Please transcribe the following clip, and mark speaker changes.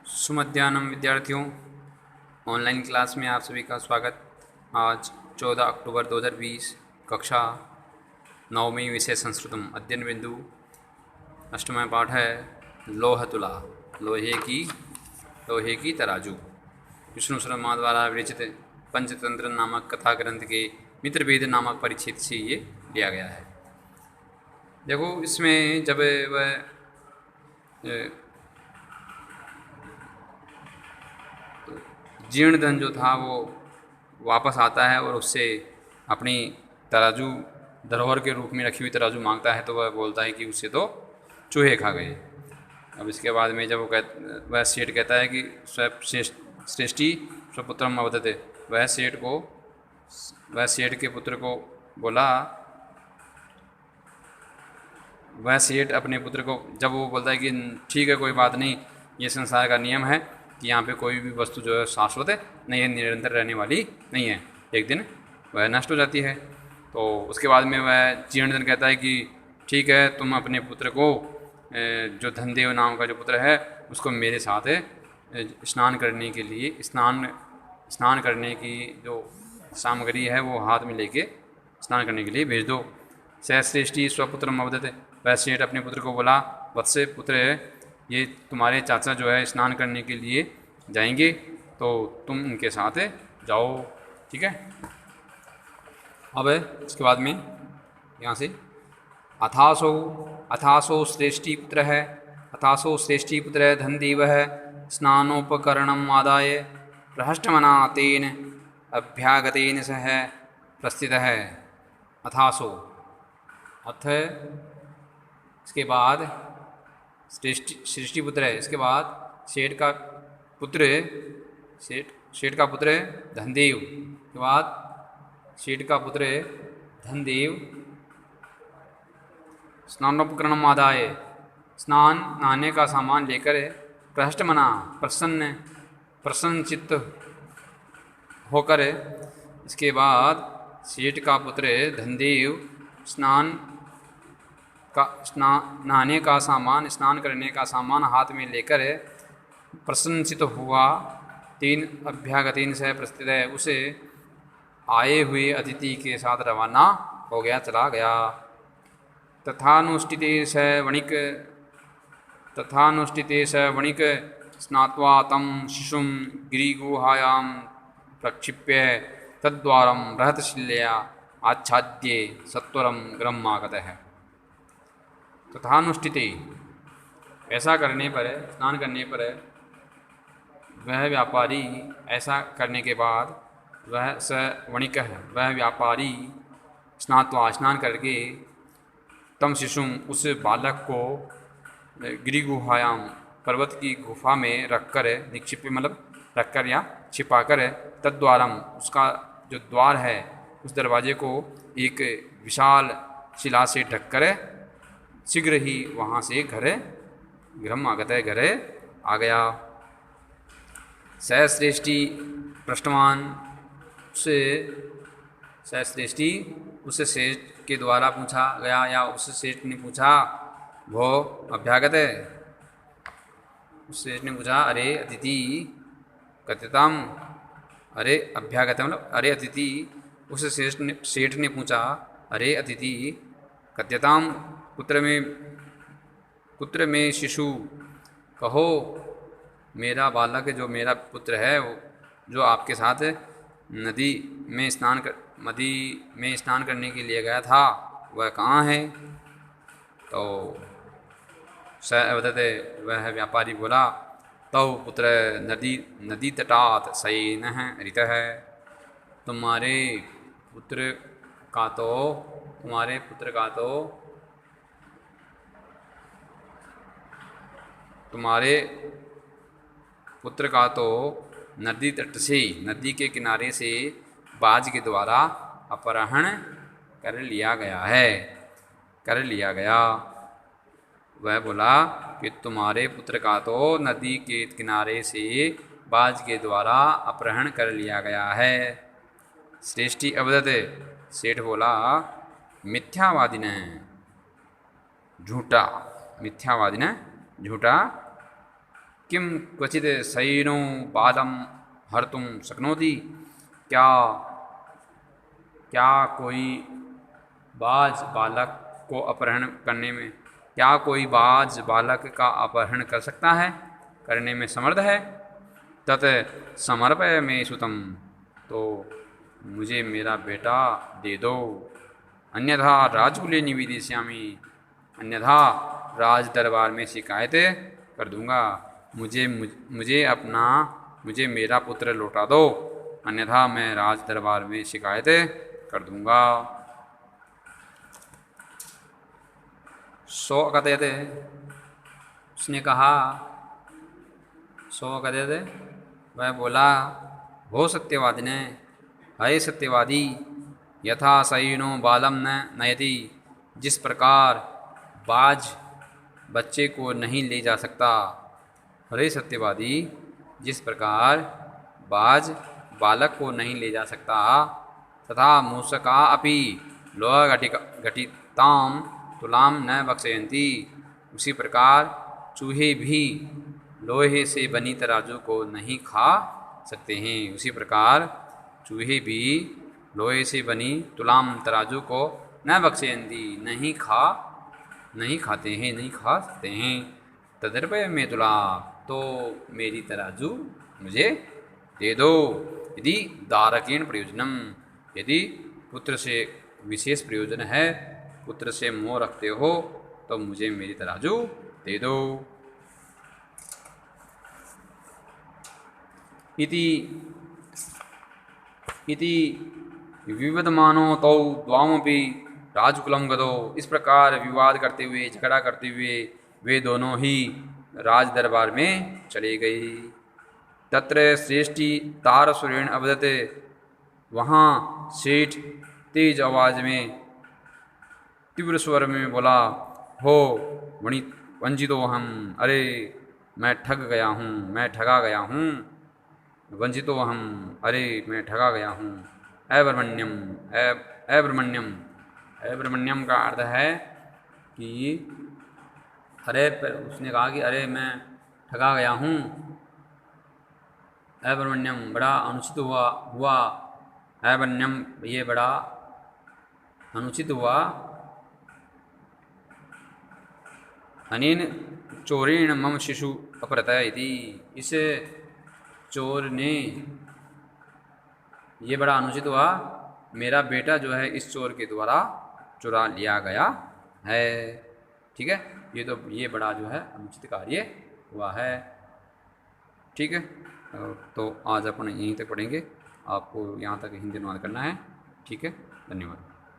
Speaker 1: सुमध्याह्नम विद्यार्थियों, online class में आप सभी का स्वागत। आज 14 अक्टूबर 2020, कक्षा 9वीं, विषय संस्कृतम, अध्ययन बिंदु, अष्टम पाठ है लोह तुला, लोहे की तराजू। विष्णु शर्मा द्वारा विरचित पंचतंत्र नामक कथा ग्रंथ के मित्रभेद नामक परिच्छेद से ये लिया गया है। देखो, इसमें जब वह जीर्ण धन जो था वो वापस आता है और उससे अपनी तराजू, धरोहर के रूप में रखी हुई तराजू मांगता है, तो वह बोलता है कि उससे तो चूहे खा गए। अब इसके बाद में जब वह सेठ कहता है कि श्रेष्ठी स्वपुत्रम अवदते, वह सेठ के पुत्र को बोला, वह सेठ अपने पुत्र को जब वो बोलता है कि ठीक है, कोई बात नहीं, ये संसार का नियम है कि यहाँ पे कोई भी वस्तु जो है शाश्वत है नहीं है, निरंतर रहने वाली नहीं है, एक दिन वह नष्ट हो जाती है। तो उसके बाद में वह जीर्णधन कहता है कि ठीक है, तुम अपने पुत्र को, जो धनदेव नाम का जो पुत्र है, उसको मेरे साथ स्नान करने के लिए, स्नान करने की जो सामग्री है वो हाथ में लेके स्नान करने के लिए भेज दो। सहश्रेष्ठी स्वपुत्र अवदते, वह सेठ अपने पुत्र को बोला, वत्से पुत्र, ये तुम्हारे चाचा जो है स्नान करने के लिए जाएंगे, तो तुम उनके साथ जाओ, ठीक है। अब इसके बाद में यहाँ से अथासो श्रेष्ठी पुत्र है, अथासो श्रेष्ठी पुत्र है धनदेव है, स्नानोपकरणम आदाय प्रहष्टमना तेन अभ्यागतेन सह प्रस्थित है। अथासो, अथ इसके बाद श्रेष्ठी पुत्र है, इसके बाद सेठ का पुत्र धनदेव, के बाद सेठ का पुत्र धनदेव स्नानोपकरणम आदाय, स्नान नहाने का सामान लेकर प्रहष्टमना, प्रसन्न चित्त होकर, इसके बाद सेठ का पुत्र धनदेव नहाने का सामान, स्नान करने का सामान हाथ में लेकर प्रसन्नचित हुआ। तीन अभ्यागतीन से प्रस्थित है, उसे आए हुए अतिथि के साथ रवाना हो गया, चला गया। तथानुष्ठिते स वणिक स्नात्वा तं शिशुं गिरिगुहायां प्रक्षिप्य तद्वारं बृहत्शिलया आच्छाद्य सत्वरं गृहमागतः। तथानुष्ठिते, ऐसा करने पर, स्नान करने पर, वह व्यापारी, ऐसा करने के बाद, वह स वणिक, वह व्यापारी, स्नात्वा, स्नान करके, तम शिशुम, उस बालक को, गिरिगुहायाम, पर्वत की गुफा में रखकर, निक्षिप्य मतलब रखकर या छिपाकर, तद्वारम, उसका जो द्वार है उस दरवाजे को एक विशाल शिला से ढककर शीघ्र ही वहाँ से गृहम आगत है, घर आ गया। सहश्रेष्ठी पृष्ठवान, सहश्रेष्ठी उस सेठ के द्वारा पूछा गया, या उस सेठ ने पूछा, वो अभ्यागत है, उस सेठ ने पूछा, अरे अतिथि कथ्यताम, अरे अभ्यागत मतलब अरे अतिथि, उस सेठ ने पूछा, अरे अतिथि कथ्यताम, पुत्र में शिशु, कहो मेरा बालक, जो मेरा पुत्र है, जो आपके साथ नदी में स्नान करने के लिए गया था, वह कहाँ है? तो बतते, वह व्यापारी बोला, तव पुत्र नदी तटात शयनः ऋतः, तुम्हारे पुत्र का तो नदी तट से, नदी के किनारे से बाज के द्वारा अपहरण कर लिया गया। वह बोला कि तुम्हारे पुत्र का तो नदी के किनारे से बाज के द्वारा अपहरण कर लिया गया है। श्रेष्ठी अवदते, सेठ बोला, मिथ्यावादी ने झूठा, किम क्वचित सैनो बालम हर्तुम शक्नोति, क्या क्या कोई बाज बालक को अपहरण करने में, क्या कोई बाज बालक का अपहरण कर सकता है, करने में समर्थ है। तत् समर्पय मे सुतम, तो मुझे मेरा बेटा दे दो। अन्यथा राजकुले निवेदिष्यामि, अन्यथा राज दरबार में शिकायत कर दूंगा। मुझे मेरा पुत्र लौटा दो, अन्यथा मैं राज दरबार में शिकायत कर दूंगा। सो कथयत, उसने कहा, सो कथयत, वह बोला, भो सत्यवादिने, है सत्यवादी, यथा सैनो बालम न नयति, जिस प्रकार बाज बच्चे को नहीं ले जा सकता, हरे सत्यवादी, जिस प्रकार बाज बालक को नहीं ले जा सकता, तथा मूषका अपि लोह घटिताम तुलाम न बक्षयन्ति, उसी प्रकार चूहे भी लोहे से बनी तराजू को नहीं खा सकते हैं। उसी प्रकार चूहे भी लोहे से बनी तुलाम तराजू को न बक्षयन्ति, नहीं खाते हैं, नहीं खा सकते हैं। तदर्पय में तुला, तो मेरी तराजू मुझे दे दो। यदि दारकेण प्रयोजनम, यदि पुत्र से विशेष प्रयोजन है, पुत्र से मोह रखते हो, तो मुझे मेरी तराजू दे दो। इति विवदमानो तौ द्वामपि राजकुलम गदो, इस प्रकार विवाद करते हुए, झगड़ा करते हुए वे दोनों ही राज दरबार में चले गए। तत्र श्रेष्ठी तारसुरेण अवदते, वहाँ सेठ तेज आवाज में, तीव्र स्वर में बोला, हो वंचितो हम, अरे मैं ठग गया हूँ, मैं ठगा गया हूँ। वंचितो हम, अरे मैं ठगा गया हूँ। अब्रह्मण्यम, अब्रह्मण्यम, अब्रह्मण्यम का अर्थ है कि अरे, उसने कहा कि अरे मैं ठगा गया हूँ। अब्रह्मण्यम बड़ा अनुचित हुआ। अब्रह्मण्यम ये बड़ा अनुचित हुआ। अनेन चोरेण मम शिशु अपहृत इति, इस चोर ने, ये बड़ा अनुचित हुआ, मेरा बेटा जो है इस चोर के द्वारा चुरा लिया गया है। ठीक है, ये बड़ा जो है अनुचित कार्य हुआ है। ठीक है, तो आज अपन यहीं तक पढ़ेंगे। आपको यहाँ तक हिंदी अनुवाद करना है। ठीक है, धन्यवाद।